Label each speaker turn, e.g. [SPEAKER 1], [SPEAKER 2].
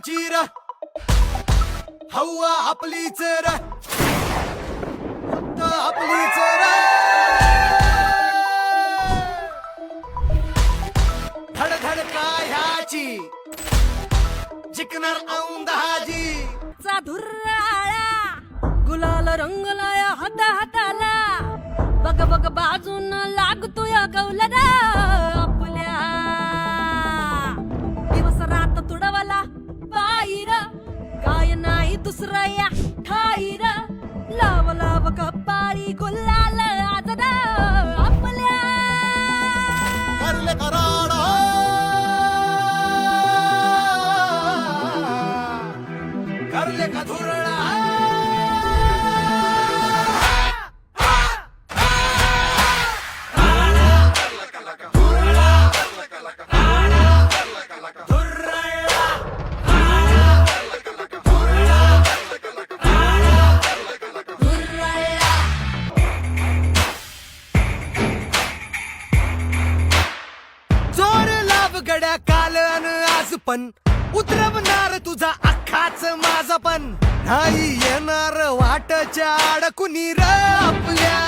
[SPEAKER 1] कोणाची र हवा आपलीच र फक्त आपलीच र धडधड काय ह्याची जिंकणार औंधाजी
[SPEAKER 2] चा धुर्राळा गुलाल रंगलाया हाता हाताला बग बग बाजून लागतोय कौलदा आपल्या दिवस रात तुडवला पायीर काय नाही दुसरा या ठाईर लाव लाव कपाळी गुलाल आजरा आपल्या
[SPEAKER 1] करले कराड करले का धुरळा जोर लाभ गड्या काल अन आज पण उतरवणार तुझा अख्खाच माझा पण नाही येणार वाटच्या अडकुनी र आपल्या